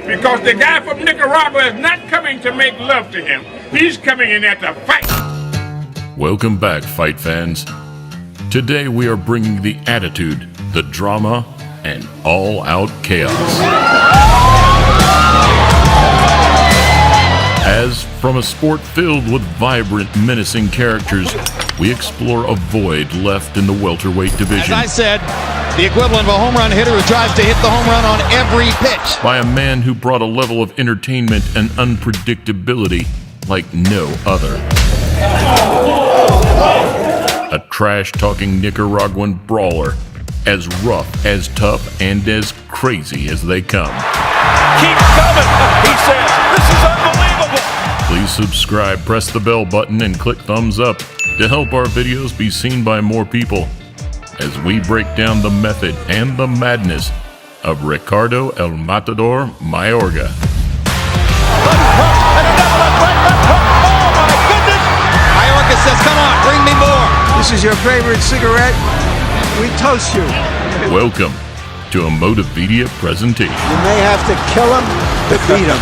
because the guy from Nicaragua is not coming to make love to him. He's coming in there to fight. Welcome back, fight fans. Today we are bringing the attitude, the drama, and all-out chaos. As from a sport filled with vibrant, menacing characters, we explore a void left in the welterweight division. As I said, the equivalent of a home run hitter who tries to hit the home run on every pitch. By a man who brought a level of entertainment and unpredictability like no other. A trash-talking Nicaraguan brawler, as rough, as tough, and as crazy as they come. Keep coming, he says. This is unbelievable. Please subscribe, press the bell button, and click thumbs up to help our videos be seen by more people as we break down the method and the madness of Ricardo El Matador Mayorga. Mayorga says, come on, bring me more. This is your favorite cigarette. We toast you. Welcome to a Motivedia presentation. You may have to kill him to beat him.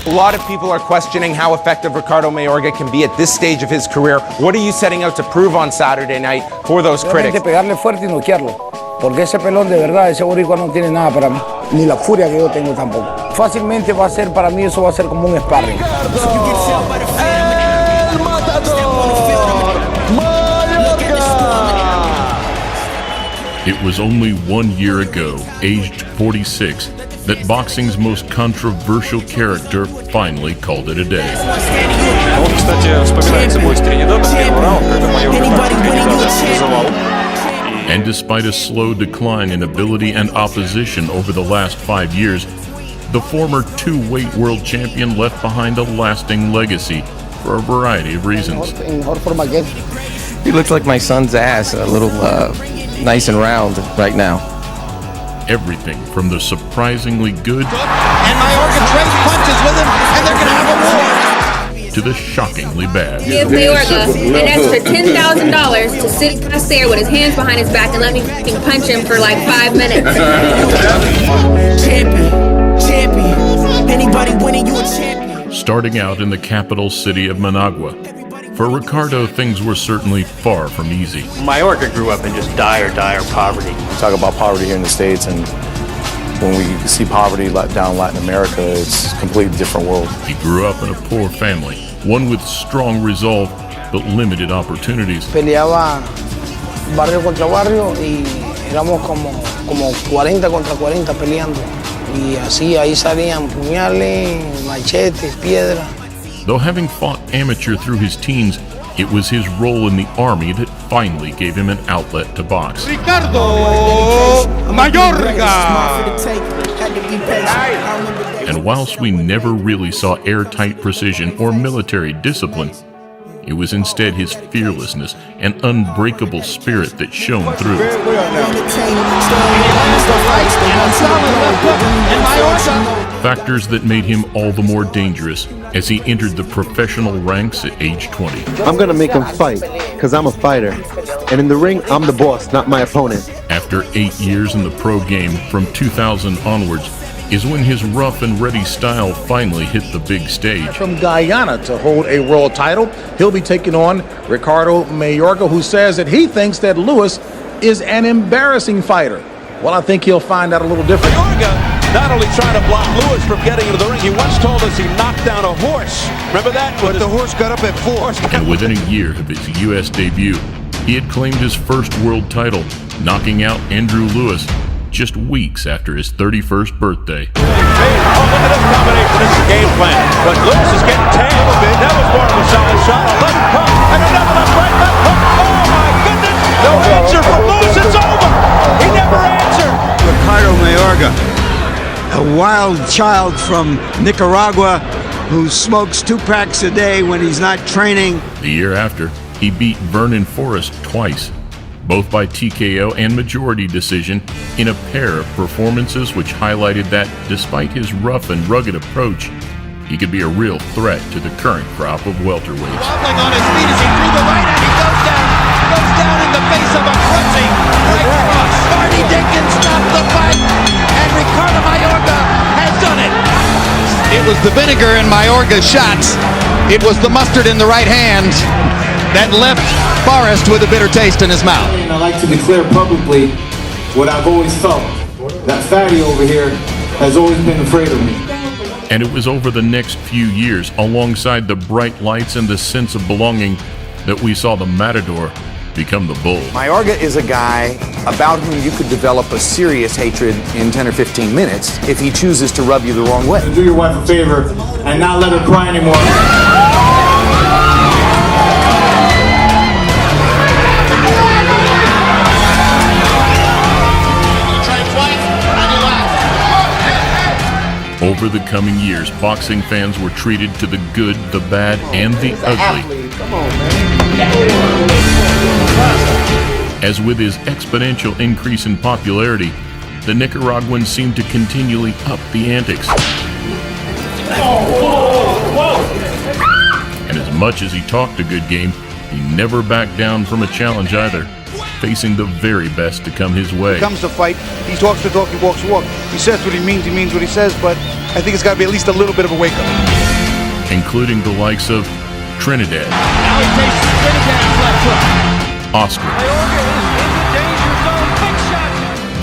A lot of people are questioning how effective Ricardo Mayorga can be at this stage of his career. What are you setting out to prove on Saturday night for those critics? Pegarle fuerte y noquearlo, porque ese pelón de verdad, ese boricua no tiene nada para mí, ni la furia que yo tengo tampoco. Fácilmente va a ser para mí, eso va a ser como un sparring. It was only 1 year ago, aged 46, that boxing's most controversial character finally called it a day. And despite a slow decline in ability and opposition over the last 5 years, the former two-weight world champion left behind a lasting legacy for a variety of reasons. He looks like my son's ass, a little nice and round right now. Everything from the surprisingly good and Mayorga trades punches with him, and they're going to have a war, to the shockingly bad. Give Mayorga an extra $10,000 to sit across there with his hands behind his back and let me punch him for like 5 minutes. Champion. Anybody winning, you a champion. Starting out in the capital city of Managua, for Ricardo, things were certainly far from easy. Mayorga grew up in just dire poverty. We talk about poverty here in the States, and when we see poverty down in Latin America, it's a completely different world. He grew up in a poor family, one with strong resolve, but limited opportunities. Peleaba barrio contra barrio y éramos como 40 contra 40 peleando. Y así ahí salían puñales, machetes, piedras. Though having fought amateur through his teens, it was his role in the army that finally gave him an outlet to box. Ricardo Mayorga. And whilst we never really saw airtight precision or military discipline, it was instead his fearlessness and unbreakable spirit that shone through. Factors that made him all the more dangerous as he entered the professional ranks at age 20. I'm gonna make him fight, because I'm a fighter. And in the ring, I'm the boss, not my opponent. After 8 years in the pro game, from 2000 onwards, is when his rough and ready style finally hit the big stage. From Guyana to hold a world title, he'll be taking on Ricardo Mayorga, who says that he thinks that Lewis is an embarrassing fighter. Well, I think he'll find out a little different. Mayorga not only trying to block Lewis from getting into the ring, he once told us he knocked down a horse. Remember that? But the horse got up at 4. And within a year of his U.S. debut, he had claimed his first world title, knocking out Andrew Lewis just weeks after his 31st birthday. Hey, oh, look at this combination. This is a game plan. But Lewis is getting tagged a bit. That was more of a solid shot. A left hook and another left right left hook. Oh, my goodness. No answer from Lewis. It's over. He never answered. Ricardo Mayorga, a wild child from Nicaragua who smokes 2 packs a day when he's not training. The year after, he beat Vernon Forrest twice, both by TKO and majority decision, in a pair of performances which highlighted that, despite his rough and rugged approach, he could be a real threat to the current crop of welterweights. Wobbling on his feet as he threw the right, and he goes down in the face of a crushing right cross. Marty Dinkins stopped the fight. the vinegar in Mayorga's shots, it was the mustard in the right hand that left Forrest with a bitter taste in his mouth. I like to declare publicly what I've always felt. That fatty over here has always been afraid of me. And it was over the next few years, alongside the bright lights and the sense of belonging, that we saw the Matador become the Bull. Mayorga is a guy about whom you could develop a serious hatred in 10 or 15 minutes if he chooses to rub you the wrong way. Do your wife a favor and not let her cry anymore. Over the coming years, boxing fans were treated to the good, the bad, and the ugly. Come on, man. As with his exponential increase in popularity, the Nicaraguan seemed to continually up the antics. And as much as he talked a good game, he never backed down from a challenge either, facing the very best to come his way. Comes to fight, he talks the talk, he walks the walk. He says what he means what he says, but I think it's got to be at least a little bit of a wake-up. Including the likes of Trinidad, Now he takes Trinidad's left hook. Oscar, Mayorga is in the danger zone. Big shot.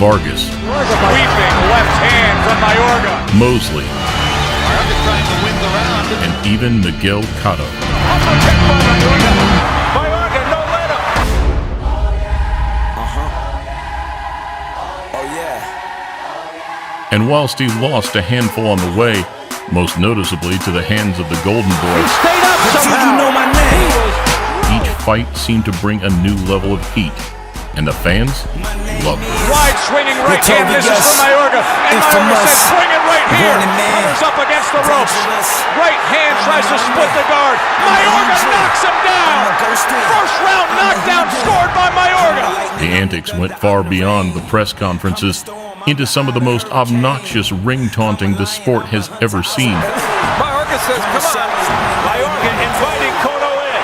Vargas, Sweeping left hand from Mayorga. Mosley, Mayorga's trying to win the round. and even Miguel Cotto. Uppercut by Mayorga. Mayorga, no let him. Oh yeah. And whilst he lost a handful on the way, most noticeably to the hands of the Golden Boy, Stayed up somehow. You know my name. each fight seemed to bring a new level of heat, and the fans loved it. Wide swinging right hand. This is from Mayorga. And Mayorga says, bring it right here. Hovers up against the ropes. Right hand tries to split the guard. Mayorga knocks him down. First round knockdown scored by Mayorga. The antics went far beyond the press conferences into some of the most obnoxious ring taunting the sport has ever seen. Mayorga says, come on. Mayorga inviting Cotto in.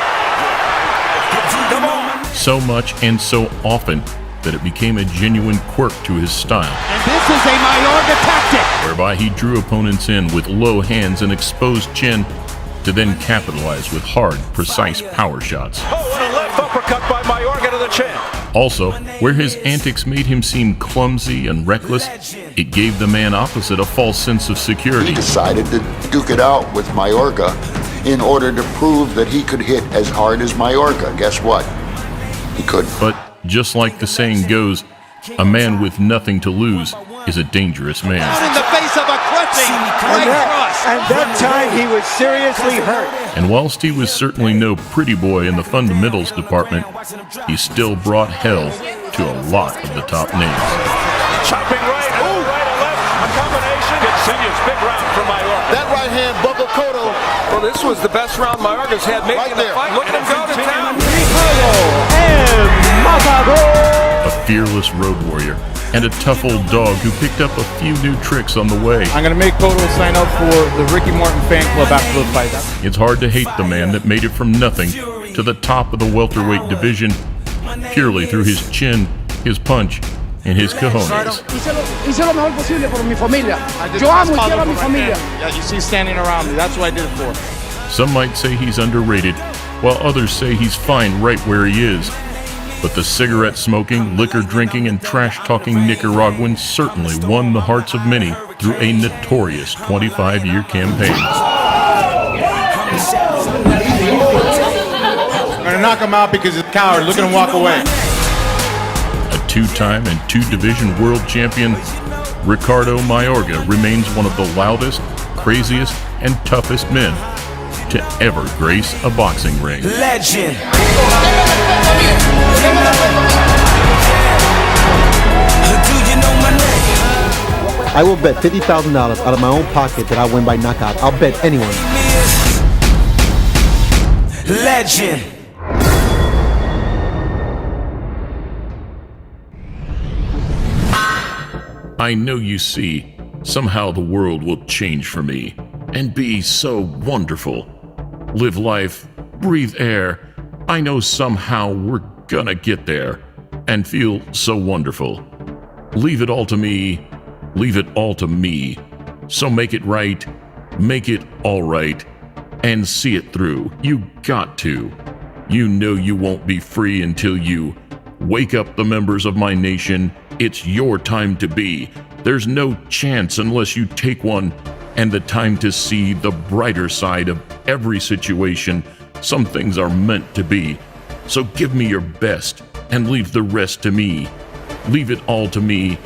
Come on. So much and so often that it became a genuine quirk to his style, And this is a Mayorga tactic. whereby he drew opponents in with low hands and exposed chin to then capitalize with hard, precise power shots. Oh, and a left uppercut by Mayorga to the chin. Also, where his antics made him seem clumsy and reckless, it gave the man opposite a false sense of security. He decided to duke it out with Mayorga in order to prove that he could hit as hard as Mayorga. Guess what? He couldn't. But just like the saying goes, a man with nothing to lose is a dangerous man. In the face of a clutching right cross. And that time he was seriously hurt. And whilst he was certainly no pretty boy in the fundamentals department, he still brought hell to a lot of the top names. Chopping right, right and left. A combination continues. Big round for Mayorga. That right hand buckled Cotto. Well, this was the best round Mayorga's had maybe Right in the there. fight. Look at him go to town. A fearless road warrior and a tough old dog who picked up a few new tricks on the way. I'm going to make Cotto sign up for the Ricky Martin fan club after the fight. It's hard to hate the man that made it from nothing to the top of the welterweight division purely through his chin, his punch, and his cojones. Hice lo mejor posible por mi familia. Yo amo y quiero a mi familia. Yeah, you see standing around me. That's what I did it for. Some might say he's underrated, while others say he's fine right where he is. But the cigarette-smoking, liquor-drinking, and trash-talking Nicaraguan certainly won the hearts of many through a notorious 25-year campaign. I'm going to knock him out because he's a coward. Look at him walk away. A two-time and two-division world champion, RICARDO Mayorga remains one of the loudest, craziest, and toughest men to ever grace a boxing ring. Legend. I will bet $50,000 out of my own pocket that I win by knockout. I'll bet anyone. Legend. I know you see, somehow the world will change for me and be so wonderful. Live life, breathe air. I know somehow we're gonna get there and feel so wonderful. Leave it all to me, leave it all to me. So make it right, Make it all right and see it through. You got to. You know you won't be free until you wake up the members of my nation. It's your time to be. There's no chance unless you take one, and the time to see the brighter side of every situation. Some things are meant to be. So give me your best and leave the rest to me. Leave it all to me.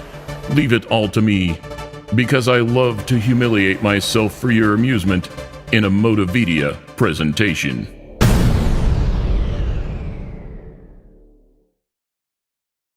Leave it all to me. Because I love to humiliate myself for your amusement in a Motivedia presentation.